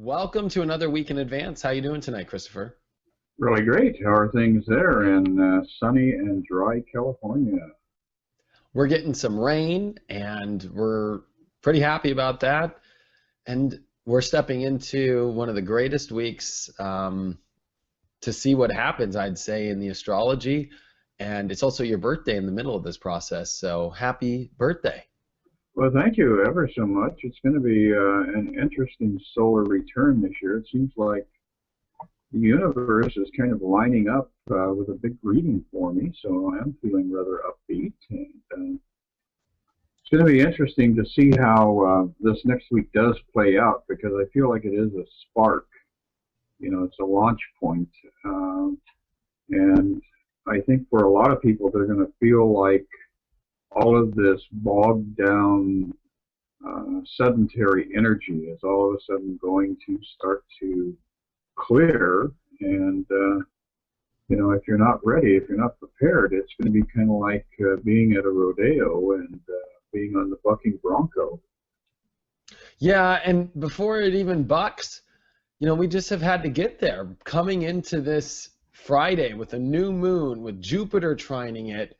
Welcome to another week in advance. How you doing tonight, Christopher? Really great. How are things there in sunny and dry California? We're getting some rain, and we're pretty happy about that. And we're stepping into one of the greatest weeks to see what happens, I'd say, in the astrology. And it's also your birthday in the middle of this process, so happy birthday. Well, thank you ever so much. It's going to be an interesting solar return this year. It seems like the universe is kind of lining up with a big reading for me, so I'm feeling rather upbeat. And it's going to be interesting to see how this next week does play out, because I feel like it is a spark. You know, it's a launch point. And I think for a lot of people, they're going to feel like all of this bogged down sedentary energy is all of a sudden going to start to clear. And you know, if you're not ready, if you're not prepared, it's going to be kind of like being at a rodeo and being on the bucking bronco. Yeah, and before it even bucks, you know, we just have had to get there. Coming into this Friday with a new moon, with Jupiter trining it,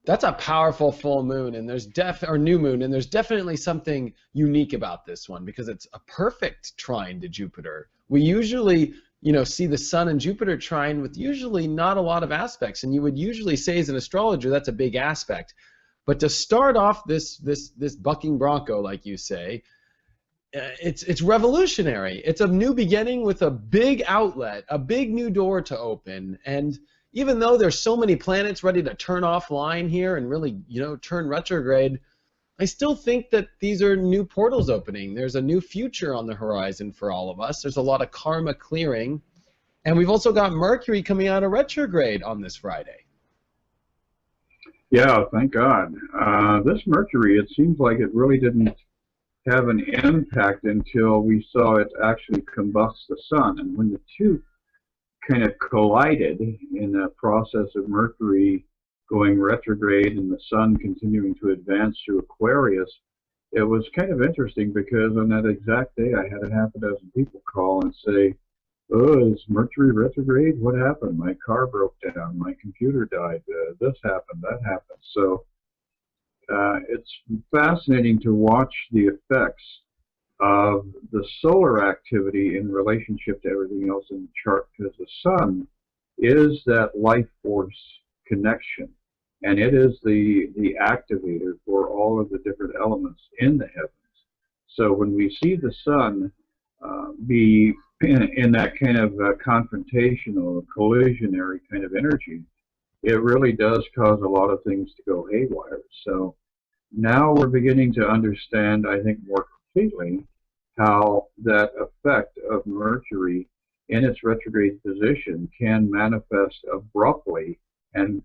that's a powerful full moon, and there's new moon, and there's definitely something unique about this one because it's a perfect trine to Jupiter. We usually, you know, see the Sun and Jupiter trine with usually not a lot of aspects, and you would usually say as an astrologer that's a big aspect. But to start off this bucking bronco, like you say, it's revolutionary. It's a new beginning with a big outlet, a big new door to open. And even though there's so many planets ready to turn offline here and really, you know, turn retrograde, I still think that these are new portals opening. There's a new future on the horizon for all of us. There's a lot of karma clearing. And we've also got Mercury coming out of retrograde on this Friday. Yeah, thank God. This Mercury, it seems like it really didn't have an impact until we saw it actually combust the Sun. And when the two kind of collided in that process of Mercury going retrograde and the Sun continuing to advance through Aquarius, it was kind of interesting because on that exact day I had a half a dozen people call and say, "Oh, is Mercury retrograde? What happened? My car broke down. My computer died. This happened. That happened." So it's fascinating to watch the effects of the solar activity in relationship to everything else in the chart, because the Sun is that life force connection, and it is the activator for all of the different elements in the heavens. So when we see the Sun be in that kind of confrontational, collisionary kind of energy, it really does cause a lot of things to go haywire. So now we're beginning to understand, I think, more completely how that effect of Mercury in its retrograde position can manifest abruptly, and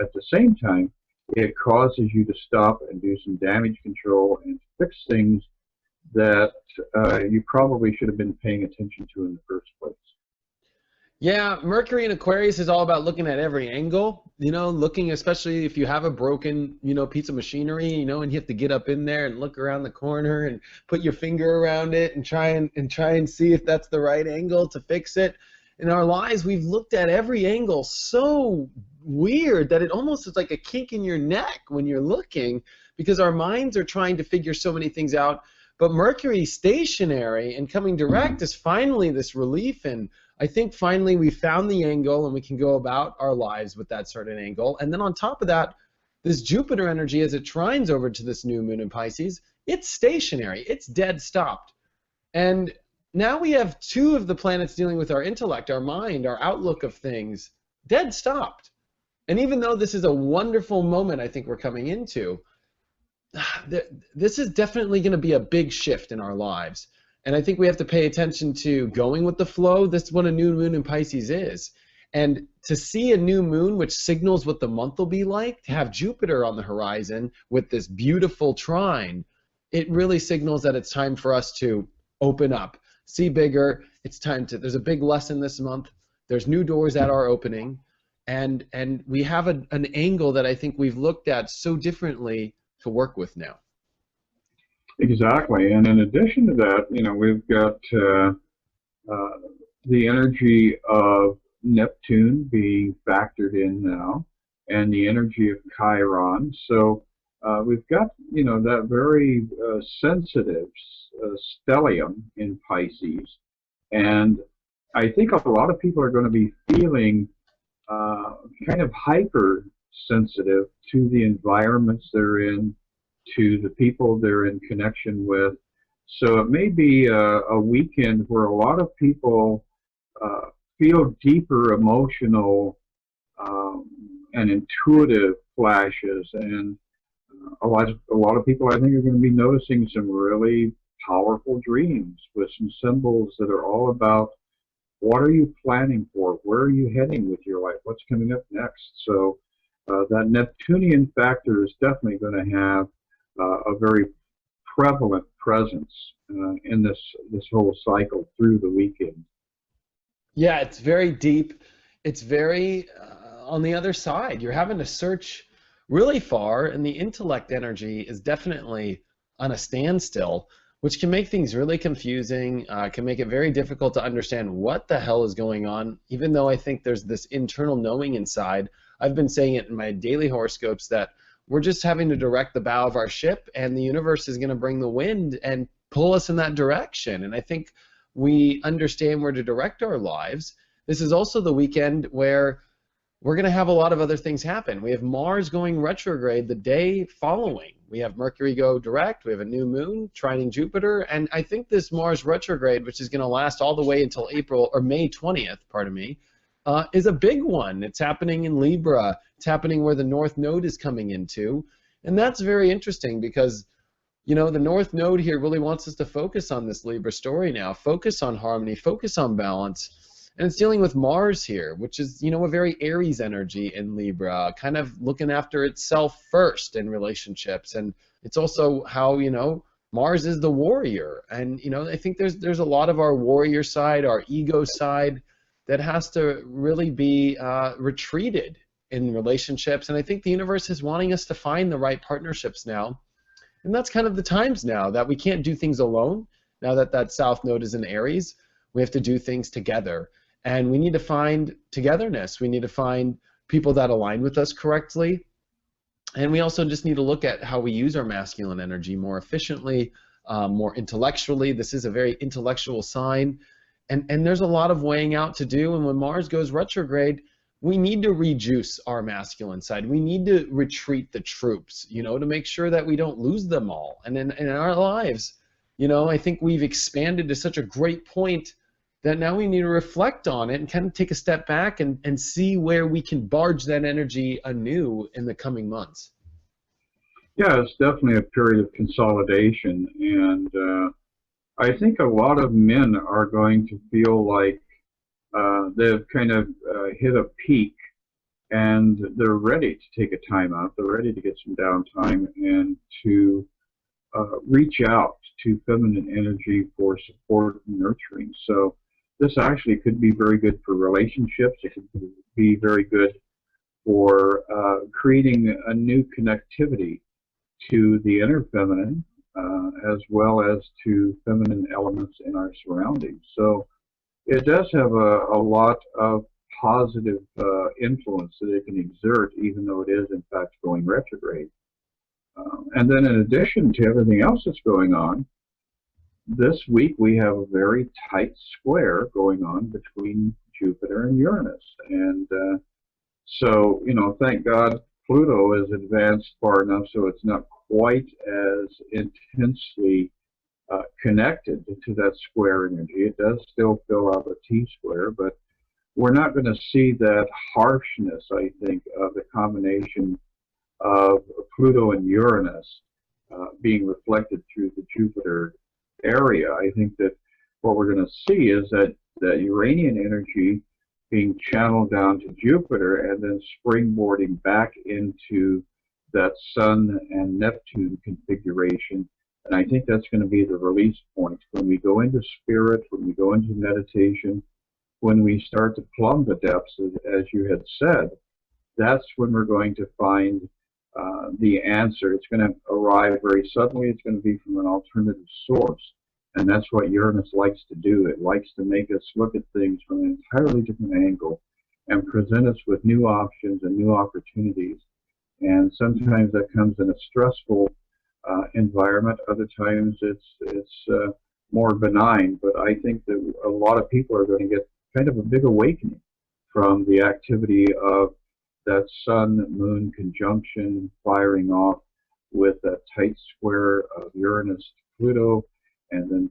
at the same time it causes you to stop and do some damage control and fix things that you probably should have been paying attention to in the first place. Yeah, Mercury in Aquarius is all about looking at every angle, you know, looking, especially if you have a broken, you know, piece of machinery, you know, and you have to get up in there and look around the corner and put your finger around it and try and see if that's the right angle to fix it. In our lives, we've looked at every angle so weird that it almost is like a kink in your neck when you're looking, because our minds are trying to figure so many things out. But Mercury stationary and coming direct is finally this relief, and I think finally we found the angle and we can go about our lives with that certain angle. And then on top of that, this Jupiter energy, as it trines over to this new moon in Pisces, it's stationary, it's dead stopped. And now we have two of the planets dealing with our intellect, our mind, our outlook of things, dead stopped. And even though this is a wonderful moment I think we're coming into, this is definitely going to be a big shift in our lives. And I think we have to pay attention to going with the flow. That's what a new moon in Pisces is. And to see a new moon, which signals what the month will be like, to have Jupiter on the horizon with this beautiful trine, it really signals that it's time for us to open up, see bigger. It's time to, there's a big lesson this month. There's new doors that are opening. And we have an angle that I think we've looked at so differently to work with now. Exactly. And in addition to that, we've got the energy of Neptune being factored in now, and the energy of Chiron. So we've got, that very sensitive stellium in Pisces. And I think a lot of people are going to be feeling kind of hypersensitive to the environments they're in, to the people they're in connection with. So it may be a weekend where a lot of people feel deeper emotional and intuitive flashes, and a lot of people, I think, are going to be noticing some really powerful dreams with some symbols that are all about what are you planning for, where are you heading with your life, what's coming up next. So that Neptunian factor is definitely going to have a very prevalent presence in this whole cycle through the weekend. Yeah, it's very deep. It's very on the other side. You're having to search really far, and the intellect energy is definitely on a standstill, which can make things really confusing, can make it very difficult to understand what the hell is going on, even though I think there's this internal knowing inside. I've been saying it in my daily horoscopes that we're just having to direct the bow of our ship, and the universe is going to bring the wind and pull us in that direction. And I think we understand where to direct our lives. This is also the weekend where we're going to have a lot of other things happen. We have Mars going retrograde the day following. We have Mercury go direct. We have a new moon trining Jupiter. And I think this Mars retrograde, which is going to last all the way until May 20th, pardon me, is a big one. It's happening in Libra. It's happening where the North Node is coming into. And that's very interesting because, the North Node here really wants us to focus on this Libra story now, focus on harmony, focus on balance. And it's dealing with Mars here, which is, a very Aries energy in Libra, kind of looking after itself first in relationships. And it's also how, Mars is the warrior. And, I think there's a lot of our warrior side, our ego side, that has to really be retreated in relationships. And I think the universe is wanting us to find the right partnerships now. And that's kind of the times now that we can't do things alone. Now that South Node is in Aries, we have to do things together. And we need to find togetherness. We need to find people that align with us correctly. And we also just need to look at how we use our masculine energy more efficiently, more intellectually. This is a very intellectual sign. And there's a lot of weighing out to do. And when Mars goes retrograde, we need to rejuice our masculine side. We need to retreat the troops, to make sure that we don't lose them all. And in our lives, I think we've expanded to such a great point that now we need to reflect on it and kind of take a step back and see where we can barge that energy anew in the coming months. Yeah, it's definitely a period of consolidation, and I think a lot of men are going to feel like they've kind of hit a peak, and they're ready to take a time out. They're ready to get some downtime and to reach out to feminine energy for support and nurturing. So this actually could be very good for relationships. It could be very good for creating a new connectivity to the inner feminine, as well as to feminine elements in our surroundings. So it does have a lot of positive influence that it can exert, even though it is in fact going retrograde. And then in addition to everything else that's going on, this week we have a very tight square going on between Jupiter and Uranus. And so, thank God Pluto is advanced far enough so it's not quite as intensely connected to that square energy. It does still fill out a T-square, but we're not going to see that harshness, I think, of the combination of Pluto and Uranus being reflected through the Jupiter area. I think that what we're going to see is that Uranian energy being channeled down to Jupiter and then springboarding back into that Sun and Neptune configuration. And I think that's going to be the release point. When we go into spirit, when we go into meditation, when we start to plumb the depths, as you had said, that's when we're going to find the answer. It's going to arrive very suddenly. It's going to be from an alternative source. And that's what Uranus likes to do. It likes to make us look at things from an entirely different angle and present us with new options and new opportunities. And sometimes that comes in a stressful environment. Other times it's more benign. But I think that a lot of people are going to get kind of a big awakening from the activity of that Sun-Moon conjunction firing off with that tight square of Uranus to Pluto, and then,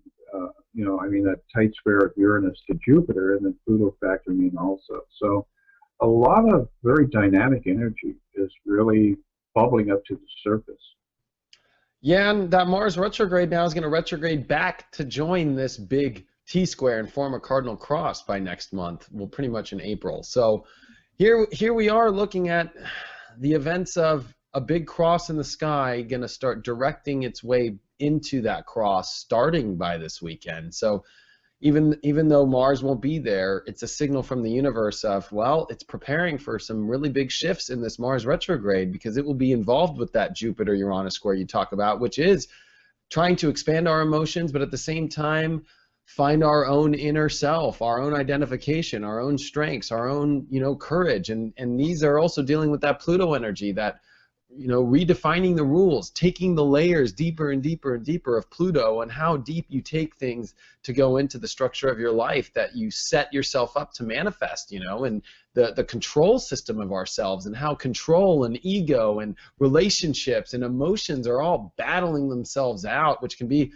that tight square of Uranus to Jupiter, and then Pluto factoring in also. So a lot of very dynamic energy is really bubbling up to the surface. Yeah, and that Mars retrograde now is going to retrograde back to join this big T-square and form a cardinal cross by next month, well, pretty much in April. So here we are looking at the events of a big cross in the sky going to start directing its way into that cross starting by this weekend. So even though Mars won't be there, it's a signal from the universe of, well, it's preparing for some really big shifts in this Mars retrograde, because it will be involved with that Jupiter-Uranus square you talk about, which is trying to expand our emotions, but at the same time find our own inner self, our own identification, our own strengths, our own, courage. And these are also dealing with that Pluto energy, that, redefining the rules, taking the layers deeper and deeper and deeper of Pluto, and how deep you take things to go into the structure of your life that you set yourself up to manifest, and the control system of ourselves, and how control and ego and relationships and emotions are all battling themselves out, which can be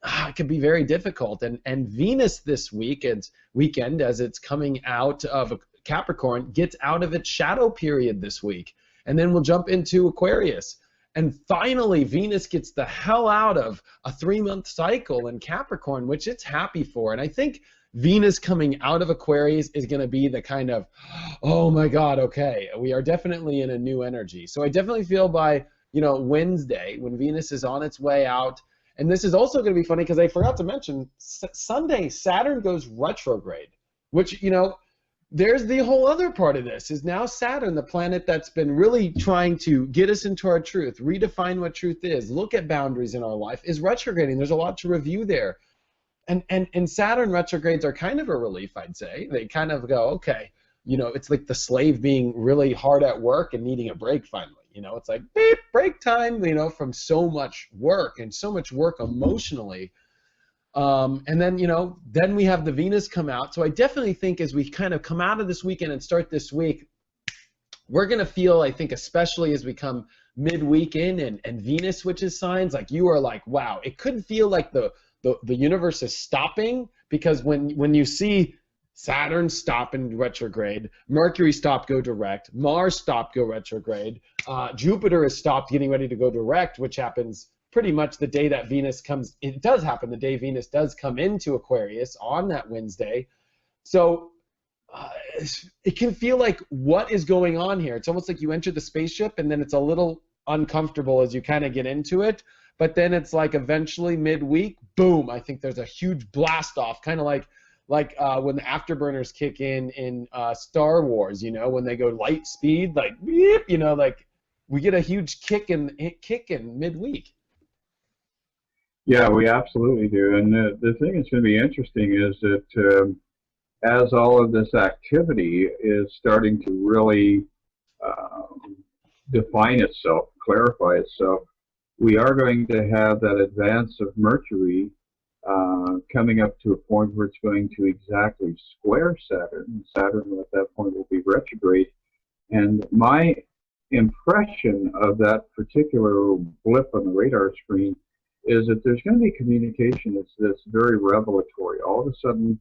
it can be very difficult. And Venus this weekend, as it's coming out of Capricorn, gets out of its shadow period this week. And then we'll jump into Aquarius. And finally, Venus gets the hell out of a 3-month cycle in Capricorn, which it's happy for. And I think Venus coming out of Aquarius is going to be the kind of, oh my God, okay, we are definitely in a new energy. So I definitely feel by, Wednesday, when Venus is on its way out. And this is also going to be funny because I forgot to mention, Sunday, Saturn goes retrograde, which, there's the whole other part of this, is now Saturn, the planet that's been really trying to get us into our truth, redefine what truth is, look at boundaries in our life, is retrograding. There's a lot to review there. And Saturn retrogrades are kind of a relief, I'd say. They kind of go, okay, it's like the slave being really hard at work and needing a break finally. It's like, beep, break time, from so much work and so much work emotionally. And then, then we have the Venus come out. So I definitely think as we kind of come out of this weekend and start this week, we're going to feel, I think, especially as we come midweek in and Venus switches signs, like you are like, wow, it could feel like the universe is stopping, because when you see Saturn stop in retrograde, Mercury stop, go direct, Mars stop, go retrograde, Jupiter is stopped, getting ready to go direct, which happens pretty much the day that Venus comes. It does happen the day Venus does come into Aquarius on that Wednesday. So it can feel like, what is going on here? It's almost like you enter the spaceship and then it's a little uncomfortable as you kind of get into it. But then it's like eventually midweek, boom, I think there's a huge blast off, kind of like when the afterburners kick in Star Wars, when they go light speed, like beep, like we get a huge kick in midweek. Yeah, we absolutely do. And the thing that's going to be interesting is that as all of this activity is starting to really define itself, clarify itself, we are going to have that advance of Mercury coming up to a point where it's going to exactly square Saturn. Saturn at that point will be retrograde. And my impression of that particular blip on the radar screen is that there's going to be communication that's very revelatory. All of a sudden,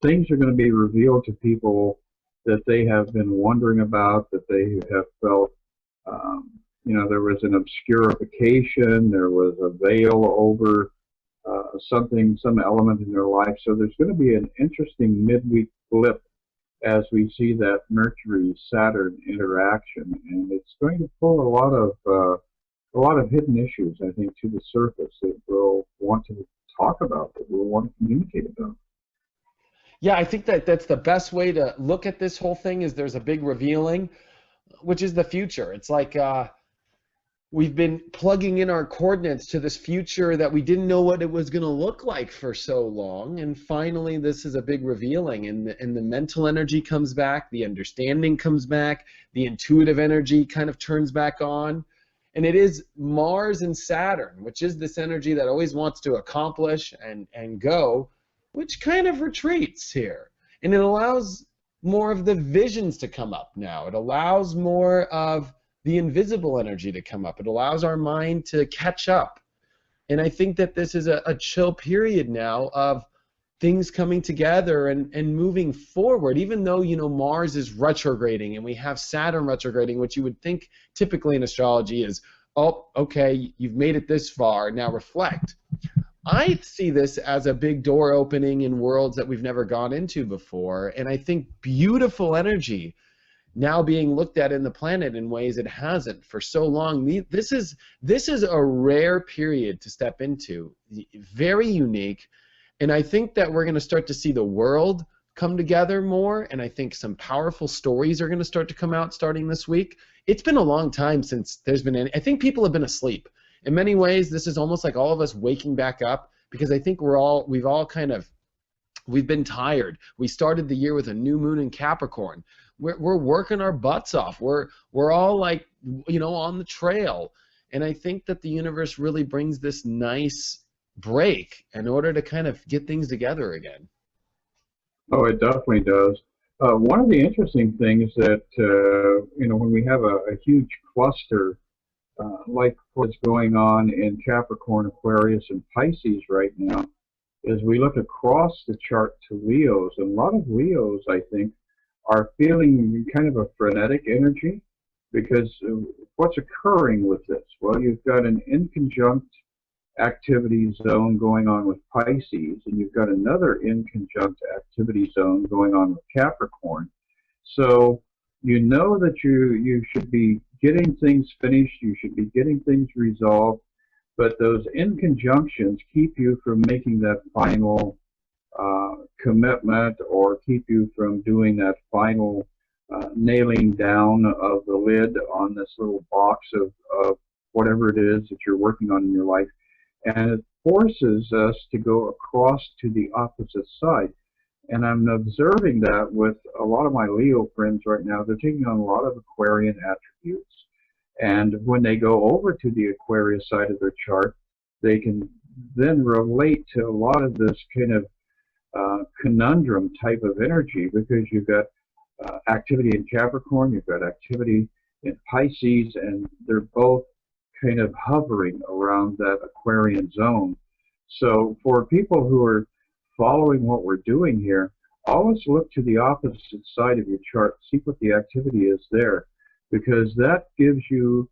things are going to be revealed to people that they have been wondering about, that they have felt, there was an obscurification, there was a veil over some element in their life. So there's going to be an interesting midweek blip as we see that Mercury-Saturn interaction, and it's going to pull a lot of hidden issues, I think, to the surface that we'll want to talk about, that we'll want to communicate about. Yeah, I think that's the best way to look at this whole thing, is there's a big revealing, which is the future. It's like we've been plugging in our coordinates to this future that we didn't know what it was going to look like for so long, and finally this is a big revealing, and the mental energy comes back, the understanding comes back, the intuitive energy kind of turns back on, and it is Mars and Saturn, which is this energy that always wants to accomplish and go, which kind of retreats here, and it allows more of the visions to come up now. It allows more of the invisible energy to come up. It allows our mind to catch up. And I think that this is a chill period now of things coming together and moving forward, even though, you know, Mars is retrograding and we have Saturn retrograding, which you would think typically in astrology is, oh, okay, you've made it this far, now reflect. I see this as a big door opening in worlds that we've never gone into before, and I think beautiful energy now being looked at in the planet in ways it hasn't for so long. This is a rare period to step into, very unique, and I think that we're going to start to see the world come together more, and I think some powerful stories are going to start to come out starting this week. It's been a long time since there's been any. I think people have been asleep. In many ways, this is almost like all of us waking back up, because I think we've been tired. We started the year with a new moon in Capricorn. We're working our butts off. We're all like, you know, on the trail. And I think that the universe really brings this nice break in order to kind of get things together again. Oh, it definitely does. One of the interesting things that, you know, when we have a huge cluster, like what's going on in Capricorn, Aquarius, and Pisces right now, is we look across the chart to Leos, and a lot of Leos, I think, are feeling kind of a frenetic energy, because what's occurring with this? Well, you've got an inconjunct activity zone going on with Pisces, and you've got another inconjunct activity zone going on with Capricorn. So you know that you should be getting things finished, you should be getting things resolved, but those inconjunctions keep you from making that final commitment, or keep you from doing that final nailing down of the lid on this little box of whatever it is that you're working on in your life. And it forces us to go across to the opposite side. And I'm observing that with a lot of my Leo friends right now. They're taking on a lot of Aquarian attributes. And when they go over to the Aquarius side of their chart, they can then relate to a lot of this kind of conundrum type of energy, because you've got activity in Capricorn, you've got activity in Pisces, and they're both kind of hovering around that Aquarian zone. So for people who are following what we're doing here, always look to the opposite side of your chart, see what the activity is there, because that gives you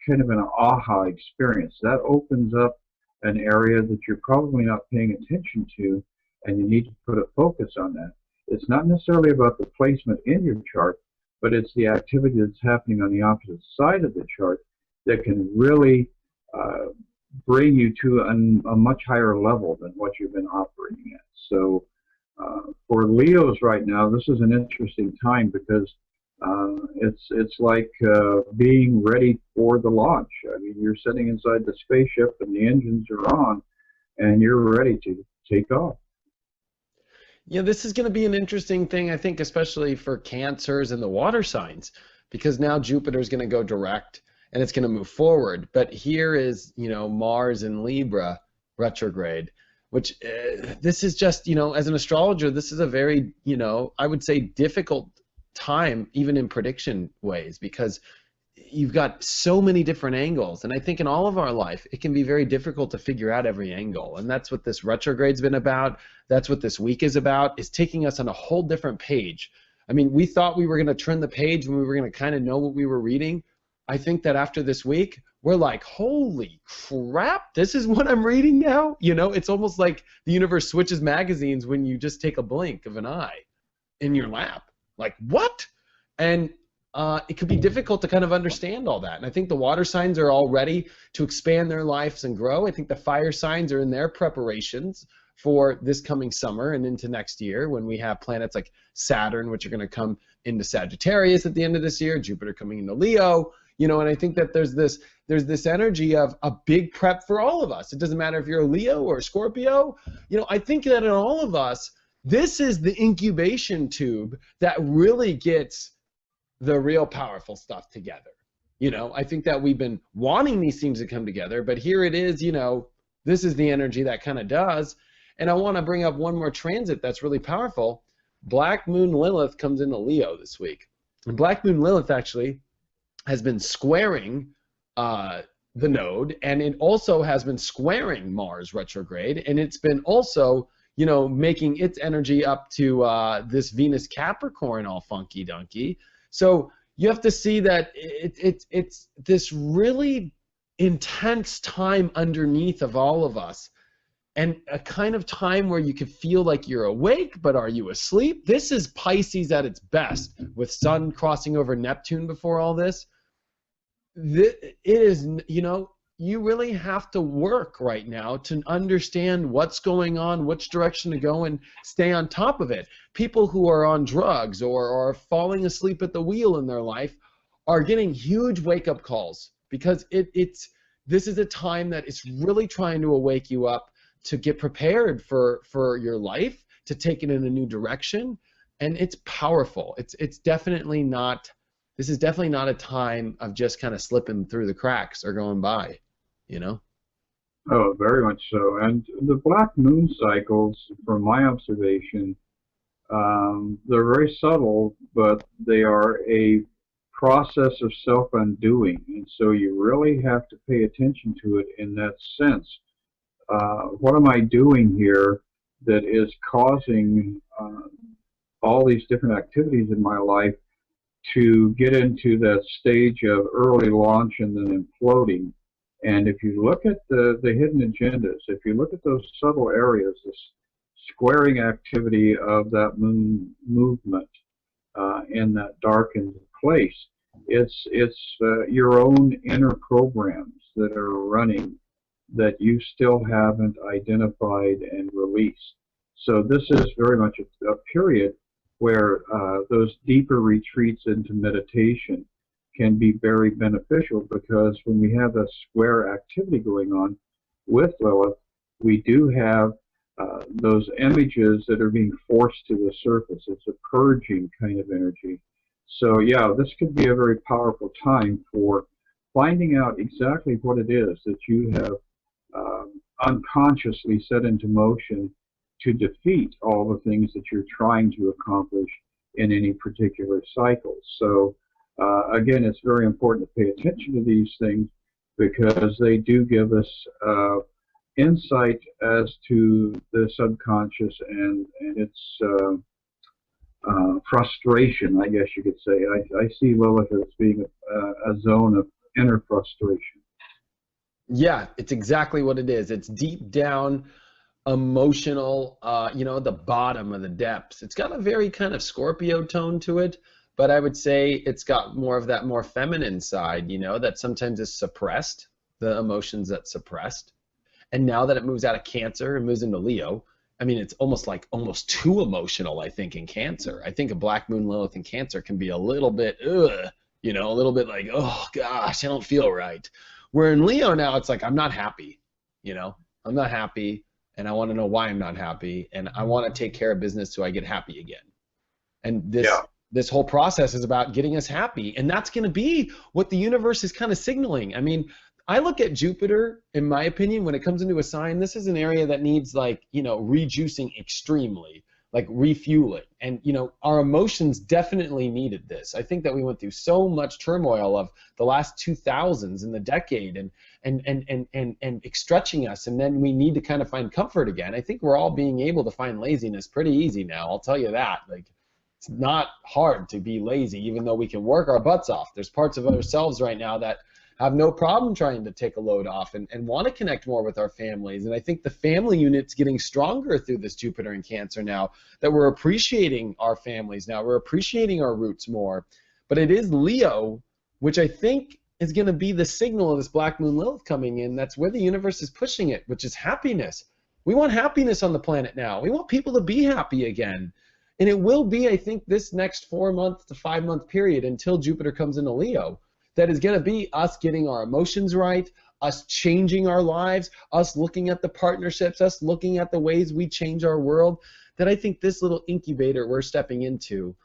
kind of an aha experience. That opens up an area that you're probably not paying attention to, and you need to put a focus on that. It's not necessarily about the placement in your chart, but it's the activity that's happening on the opposite side of the chart that can really bring you to a much higher level than what you've been operating at. So for Leos right now, this is an interesting time, because it's like being ready for the launch. I mean, you're sitting inside the spaceship and the engines are on, and you're ready to take off. Yeah, this is going to be an interesting thing, I think, especially for Cancers and the water signs, because now Jupiter is going to go direct and it's going to move forward. But here is, you know, Mars in Libra retrograde, which this is just, you know, as an astrologer, this is a very, you know, I would say difficult time, even in prediction ways, because you've got so many different angles, and I think in all of our life it can be very difficult to figure out every angle, and that's what this retrograde's been about. That's what this week is about, is taking us on a whole different page. I mean, we thought we were going to turn the page when we were going to kind of know what we were reading. I think that after this week we're like, holy crap, this is what I'm reading now. You know, it's almost like the universe switches magazines when you just take a blink of an eye in your lap. Like, what? And it could be difficult to kind of understand all that. And I think the water signs are all ready to expand their lives and grow. I think the fire signs are in their preparations for this coming summer and into next year, when we have planets like Saturn, which are going to come into Sagittarius at the end of this year, Jupiter coming into Leo. You know, and I think that there's this energy of a big prep for all of us. It doesn't matter if you're a Leo or a Scorpio. You know, I think that in all of us, this is the incubation tube that really gets the real powerful stuff together. You know, I think that we've been wanting these things to come together, but here it is, you know, this is the energy that kind of does. And I want to bring up one more transit that's really powerful. Black Moon Lilith comes into Leo this week. And Black Moon Lilith actually has been squaring the node, and it also has been squaring Mars retrograde, and it's been also, you know, making its energy up to this Venus Capricorn all funky dunky. So you have to see that it's this really intense time underneath of all of us, and a kind of time where you could feel like you're awake, but are you asleep? This is Pisces at its best, with Sun crossing over Neptune before all this. It is, you know, you really have to work right now to understand what's going on, which direction to go, and stay on top of it. People who are on drugs or are falling asleep at the wheel in their life are getting huge wake-up calls, because this is a time that is really trying to awake you up to get prepared for your life, to take it in a new direction, and it's powerful. It's definitely not, this is definitely not a time of just kind of slipping through the cracks or going by, you know? Oh, very much so. And the black moon cycles, from my observation, they're very subtle, but they are a process of self-undoing, and so you really have to pay attention to it in that sense. What am I doing here that is causing all these different activities in my life to get into that stage of early launch and then imploding? And if you look at the hidden agendas, if you look at those subtle areas, this squaring activity of that moon movement in that darkened place, it's your own inner programs that are running that you still haven't identified and released. So this is very much a period where those deeper retreats into meditation can be very beneficial, because when we have a square activity going on with Lilith, we do have those images that are being forced to the surface. It's a purging kind of energy. So yeah, this could be a very powerful time for finding out exactly what it is that you have unconsciously set into motion to defeat all the things that you're trying to accomplish in any particular cycle. So again, it's very important to pay attention to these things, because they do give us insight as to the subconscious and its frustration, I guess you could say. I see Lilith as being a zone of inner frustration. Yeah, it's exactly what it is. It's deep down emotional, you know, the bottom of the depths. It's got a very kind of Scorpio tone to it, but I would say it's got more of that more feminine side, you know, that sometimes is suppressed, the emotions that's suppressed. And now that it moves out of Cancer and moves into Leo, I mean, it's almost too emotional, I think, in Cancer. I think a Black Moon Lilith in Cancer can be a little bit, you know, a little bit like, oh gosh, I don't feel right. Where in Leo now, it's like, I'm not happy, you know, I'm not happy, and I want to know why I'm not happy, and I want to take care of business so I get happy again. And this whole process is about getting us happy, and that's going to be what the universe is kind of signaling. I mean, I look at Jupiter, in my opinion, when it comes into a sign, this is an area that needs, like, you know, rejuicing extremely, like refueling. And, you know, our emotions definitely needed this. I think that we went through so much turmoil of the last 2000s in the decade and stretching us, and then we need to kind of find comfort again. I think we're all being able to find laziness pretty easy now, I'll tell you that. Like, it's not hard to be lazy, even though we can work our butts off. There's parts of ourselves right now that have no problem trying to take a load off and want to connect more with our families. And I think the family unit's getting stronger through this Jupiter in Cancer now, that we're appreciating our families now. We're appreciating our roots more. But it is Leo, which I think is going to be the signal of this Black Moon Lilith coming in. That's where the universe is pushing it, which is happiness. We want happiness on the planet now. We want people to be happy again. And it will be, I think, this next 4 month to 5 month period until Jupiter comes into Leo. that is going to be us getting our emotions right, us changing our lives, us looking at the partnerships, us looking at the ways we change our world, that I think this little incubator we're stepping into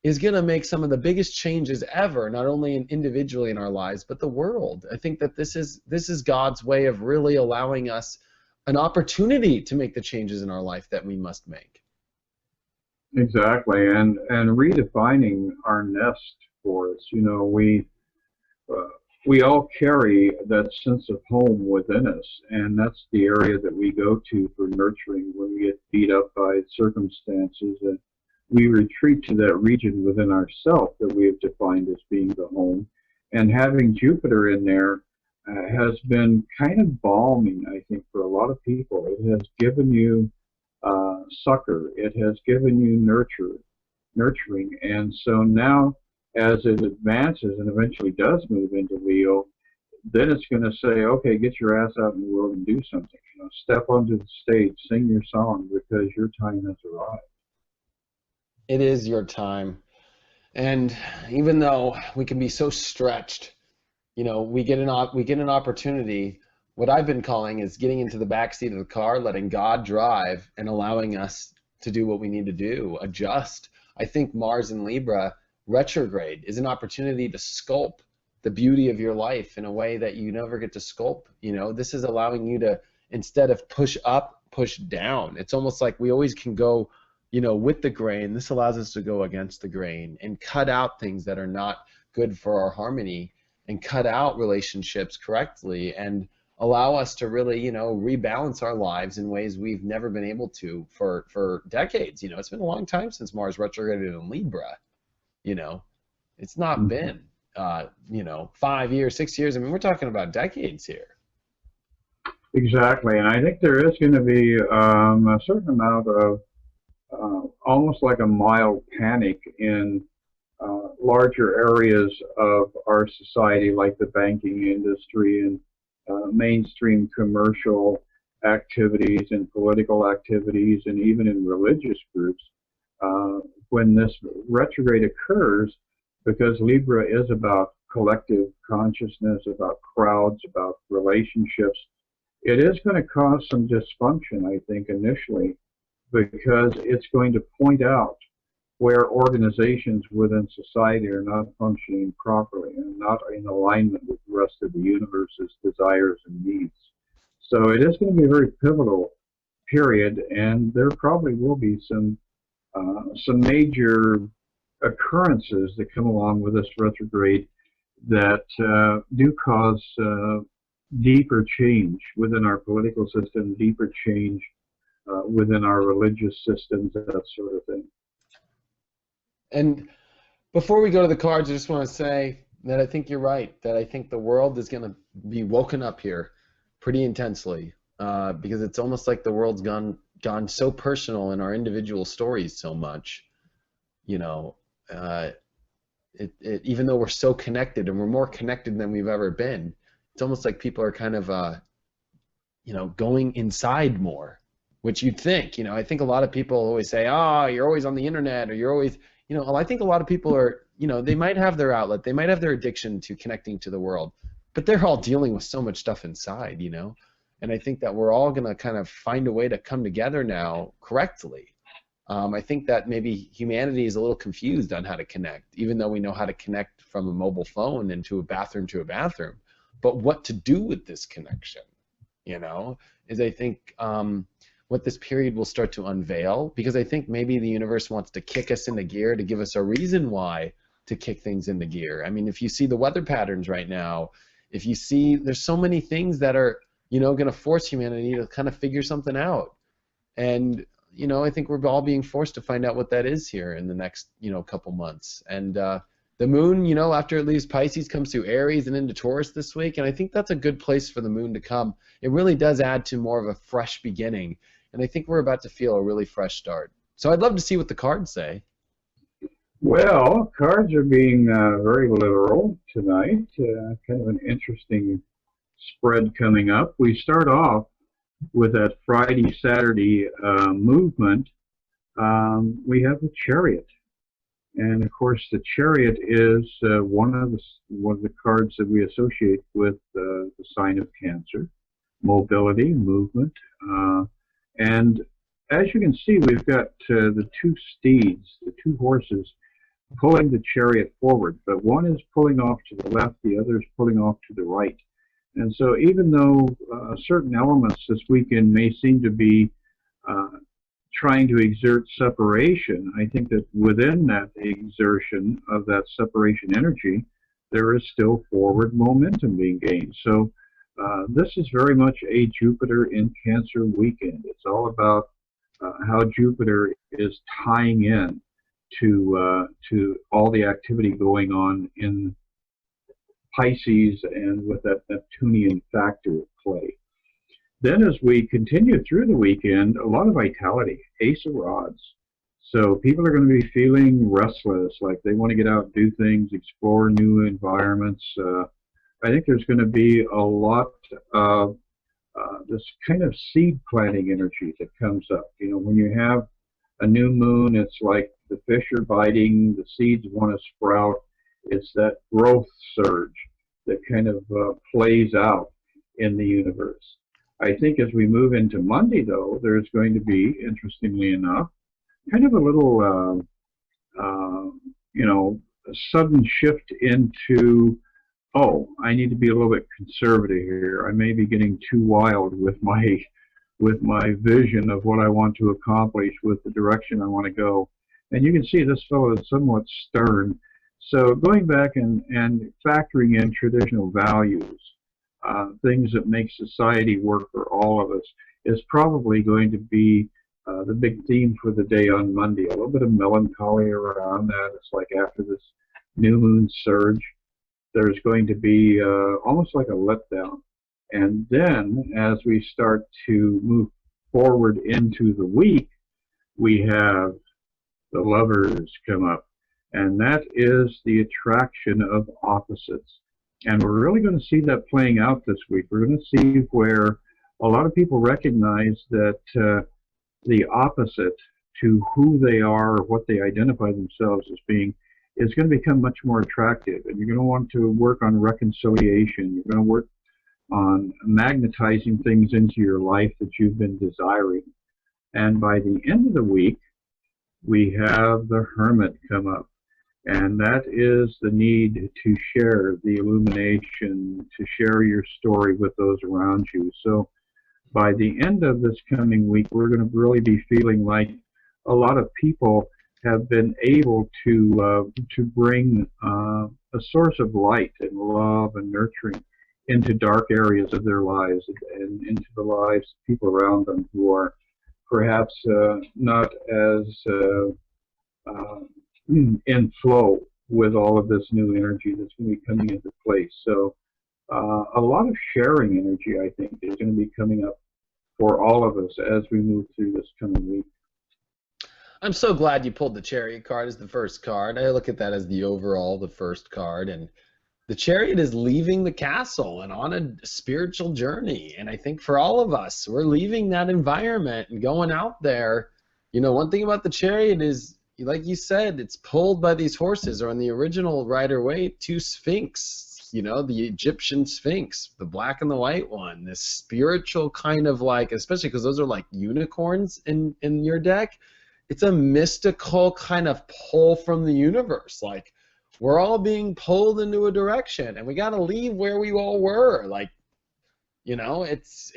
is going to make some of the biggest changes ever, not only individually in our lives, but the world. I think that this is God's way of really allowing us an opportunity to make the changes in our life that we must make. Exactly, and redefining our nest for us. You know, we all carry that sense of home within us, and that's the area that we go to for nurturing when we get beat up by circumstances, and we retreat to that region within ourself that we have defined as being the home. And having Jupiter in there has been kind of balming, I think, for a lot of people. It has given you succor. It has given you nurturing. And so now, as it advances and eventually does move into Leo, then it's going to say, okay, get your ass out in the world and do something. You know, step onto the stage, sing your song, because your time has arrived. It is your time. And even though we can be so stretched, you know, we get an opportunity. What I've been calling is getting into the back seat of the car, letting God drive, and allowing us to do what we need to do, adjust. I think Mars in Libra retrograde is an opportunity to sculpt the beauty of your life in a way that you never get to sculpt. You know, this is allowing you to, instead of push up, push down. It's almost like we always can go, you know, with the grain. This allows us to go against the grain and cut out things that are not good for our harmony, and cut out relationships correctly, and allow us to really, you know, rebalance our lives in ways we've never been able to for decades. You know, it's been a long time since Mars retrograded in Libra. You know, it's not been, you know, 5 years, 6 years. I mean, we're talking about decades here. Exactly, and I think there is going to be a certain amount of almost like a mild panic in larger areas of our society, like the banking industry and mainstream commercial activities and political activities, and even in religious groups, when this retrograde occurs, because Libra is about collective consciousness, about crowds, about relationships. It is going to cause some dysfunction, I think, initially, because it's going to point out where organizations within society are not functioning properly and not in alignment with the rest of the universe's desires and needs. So it is going to be a very pivotal period, and there probably will be some major occurrences that come along with this retrograde that do cause deeper change within our political system, deeper change within our religious systems, that sort of thing. And before we go to the cards, I just want to say that I think you're right, that I think the world is going to be woken up here pretty intensely, because it's almost like the world's gone so personal in our individual stories so much. You know, even though we're so connected, and we're more connected than we've ever been, it's almost like people are kind of, you know, going inside more, which you'd think. You know, I think a lot of people always say, oh, you're always on the internet, or you're always, you know, I think a lot of people are, you know, they might have their outlet, they might have their addiction to connecting to the world, but they're all dealing with so much stuff inside, you know. And I think that we're all going to kind of find a way to come together now correctly. I think that maybe humanity is a little confused on how to connect, even though we know how to connect from a mobile phone into a bathroom to a bathroom. But what to do with this connection, you know, is I think what this period will start to unveil, because I think maybe the universe wants to kick us into gear to give us a reason why to kick things into gear. I mean, if you see the weather patterns right now, if you see there's so many things that are, you know, going to force humanity to kind of figure something out. And, you know, I think we're all being forced to find out what that is here in the next, you know, couple months. And the moon, you know, after it leaves Pisces, comes to Aries and into Taurus this week, and I think that's a good place for the moon to come. It really does add to more of a fresh beginning, and I think we're about to feel a really fresh start. So I'd love to see what the cards say. Well, cards are being very literal tonight. Kind of an interesting spread coming up. We start off with that Friday-Saturday movement. We have the Chariot. And of course, the Chariot is one of the cards that we associate with the sign of Cancer, mobility, movement, and as you can see, we've got the two steeds, the two horses, pulling the Chariot forward, but one is pulling off to the left, the other is pulling off to the right. And so even though certain elements this weekend may seem to be trying to exert separation, I think that within that exertion of that separation energy, there is still forward momentum being gained. So this is very much a Jupiter in Cancer weekend. It's all about how Jupiter is tying in to all the activity going on in Pisces and with that Neptunian factor at play. Then as we continue through the weekend, a lot of vitality, Ace of Rods. So people are going to be feeling restless, like they want to get out, do things, explore new environments. I think there's going to be a lot of this kind of seed planting energy that comes up. You know, when you have a new moon, it's like the fish are biting, the seeds want to sprout. It's that growth surge that kind of plays out in the universe. I think as we move into Monday, though, there's going to be, interestingly enough, kind of a little, you know, a sudden shift into, oh, I need to be a little bit conservative here. I may be getting too wild with my vision of what I want to accomplish, with the direction I want to go. And you can see this fellow is somewhat stern. So going back and factoring in traditional values, things that make society work for all of us, is probably going to be the big theme for the day on Monday. A little bit of melancholy around that. It's like after this new moon surge, there's going to be almost like a letdown. And then as we start to move forward into the week, we have the Lovers come up. And that is the attraction of opposites. And we're really going to see that playing out this week. We're going to see where a lot of people recognize that the opposite to who they are or what they identify themselves as being is going to become much more attractive. And you're going to want to work on reconciliation. You're going to work on magnetizing things into your life that you've been desiring. And by the end of the week, we have the Hermit come up. And that is the need to share the illumination, to share your story with those around you. So by the end of this coming week, we're going to really be feeling like a lot of people have been able to bring a source of light and love and nurturing into dark areas of their lives and into the lives of people around them who are perhaps not as in flow with all of this new energy that's going to be coming into place. So a lot of sharing energy, I think, is going to be coming up for all of us as we move through this coming week. I'm so glad you pulled the Chariot card as the first card. I look at that as the first card. And the Chariot is leaving the castle and on a spiritual journey. And I think for all of us, we're leaving that environment and going out there. You know, one thing about the Chariot is, like you said, it's pulled by these horses, or in the original Rider-Waite, two Sphinx, you know, the Egyptian Sphinx, the black and the white one, this spiritual kind of like, especially because those are like unicorns in your deck, it's a mystical kind of pull from the universe. Like, we're all being pulled into a direction, and we got to leave where we all were. Like, you know, it's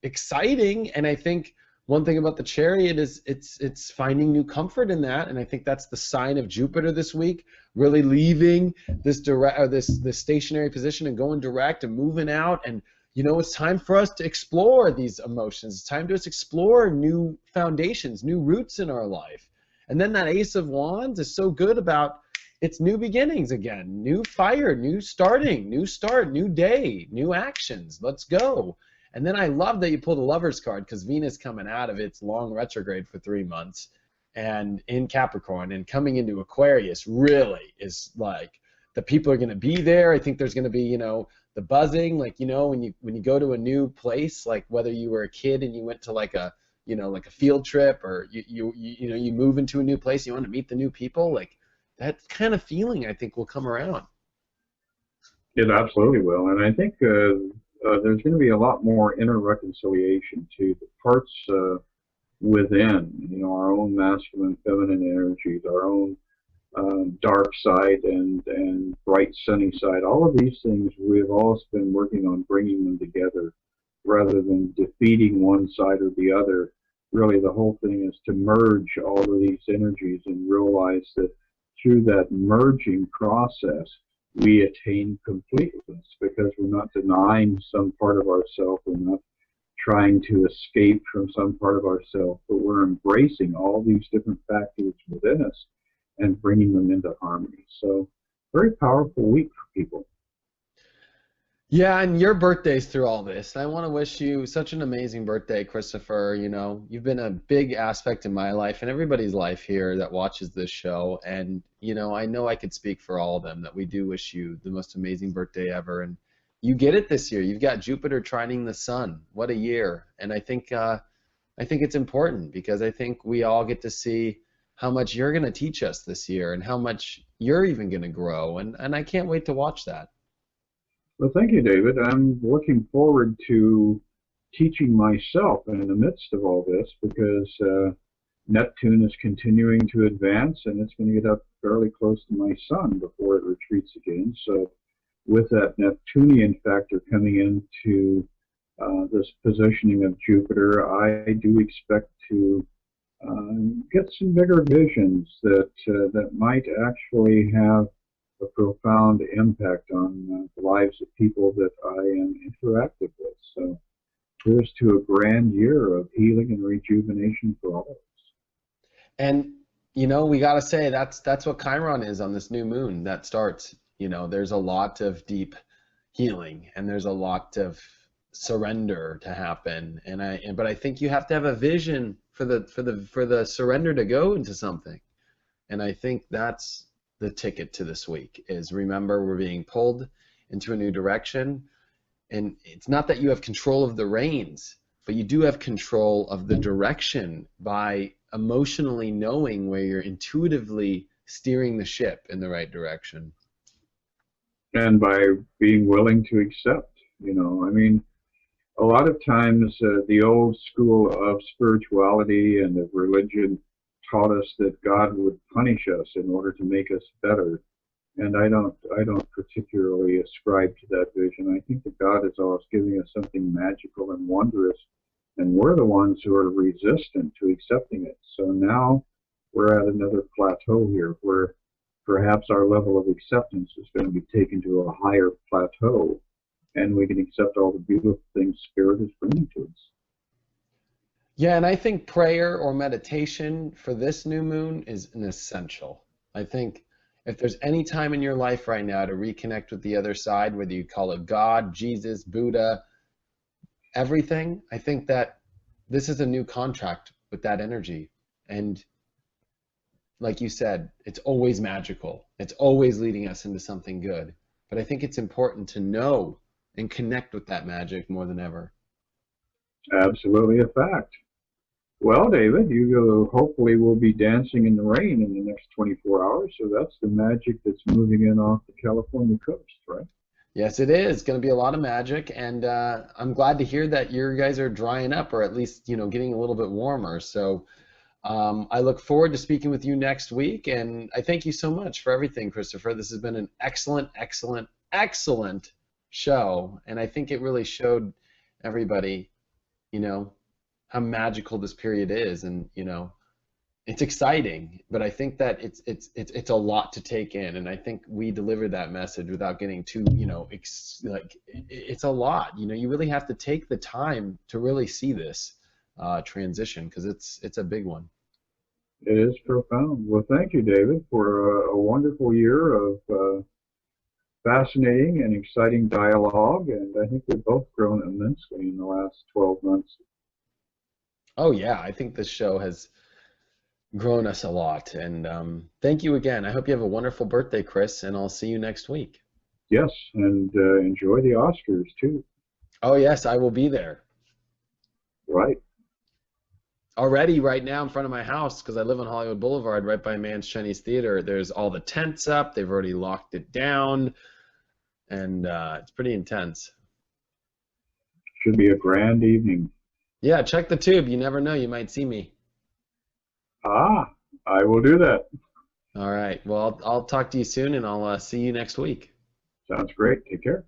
exciting, and I think one thing about the Chariot is it's finding new comfort in that, and I think that's the sign of Jupiter this week, really leaving this this stationary position and going direct and moving out. And you know, it's time for us to explore these emotions. It's time to explore new foundations, new roots in our life. And then that Ace of Wands is so good about it's new beginnings again, new fire, new starting, new start, new day, new actions. Let's go. And then I love that you pulled a Lover's card, because Venus coming out of its long retrograde for 3 months and in Capricorn and coming into Aquarius really is like the people are going to be there. I think there's going to be, you know, the buzzing, like, you know, when you go to a new place, like whether you were a kid and you went to like a, you know, like a field trip, or you know, you move into a new place, you want to meet the new people, like that kind of feeling, I think, will come around. It absolutely will, and I think there's going to be a lot more inner reconciliation to the parts within, our own masculine, feminine energies, our own dark side and bright, sunny side. All of these things, we've always been working on bringing them together rather than defeating one side or the other. Really, the whole thing is to merge all of these energies and realize that through that merging process, we attain completeness because we're not denying some part of ourselves, we're not trying to escape from some part of ourselves, but we're embracing all these different factors within us and bringing them into harmony. So, very powerful week for people. Yeah, and your birthday's through all this. I want to wish you such an amazing birthday, Christopher. You've been a big aspect in my life and everybody's life here that watches this show. And, I know I could speak for all of them that we do wish you the most amazing birthday ever. And you get it this year. You've got Jupiter trining the sun. What a year. And I think it's important because I think we all get to see how much you're going to teach us this year and how much you're even going to grow. And I can't wait to watch that. Well, thank you, David. I'm looking forward to teaching myself in the midst of all this because Neptune is continuing to advance and it's going to get up fairly close to my sun before it retreats again. So with that Neptunian factor coming into this positioning of Jupiter, I do expect to get some bigger visions that might actually have a profound impact on the lives of people that I am interactive with. So here's to a grand year of healing and rejuvenation for all of us. And we got to say that's what Chiron is on this new moon that starts. There's a lot of deep healing and there's a lot of surrender to happen. But I think you have to have a vision for the surrender to go into something. And I think that's the ticket to this week is remember we're being pulled into a new direction, and it's not that you have control of the reins, but you do have control of the direction by emotionally knowing where you're intuitively steering the ship in the right direction. And by being willing to accept, a lot of times the old school of spirituality and of religion taught us that God would punish us in order to make us better, and I don't particularly ascribe to that vision. I think that God is always giving us something magical and wondrous, and we're the ones who are resistant to accepting it. So now we're at another plateau here where perhaps our level of acceptance is going to be taken to a higher plateau, and we can accept all the beautiful things Spirit is bringing to us. Yeah, and I think prayer or meditation for this new moon is an essential. I think if there's any time in your life right now to reconnect with the other side, whether you call it God, Jesus, Buddha, everything, I think that this is a new contract with that energy. And like you said, it's always magical. It's always leading us into something good. But I think it's important to know and connect with that magic more than ever. Absolutely a fact. Well, David, you hopefully will be dancing in the rain in the next 24 hours, so that's the magic that's moving in off the California coast, right? Yes, it is. It's going to be a lot of magic, and I'm glad to hear that you guys are drying up, or at least, getting a little bit warmer. So I look forward to speaking with you next week, and I thank you so much for everything, Christopher. This has been an excellent, excellent, excellent show, and I think it really showed everybody, how magical this period is, and it's exciting, but I think that it's a lot to take in, and I think we delivered that message without getting too it's a lot. You really have to take the time to really see this transition because it's a big one. It is profound. Well, thank you, David, for a wonderful year of fascinating and exciting dialogue, and I think we've both grown immensely in the last 12 months. Oh yeah, I think this show has grown us a lot, and thank you again. I hope you have a wonderful birthday, Chris, and I'll see you next week. Yes, and enjoy the Oscars too. Oh yes, I will be there. Right. already right now in front of my house, because I live on Hollywood Boulevard right by Mann's Chinese Theater. There's all the tents up. They've already locked it down, and it's pretty intense. Should be a grand evening. Yeah, check the tube. You never know. You might see me. Ah, I will do that. All right. Well, I'll talk to you soon, and I'll see you next week. Sounds great. Take care.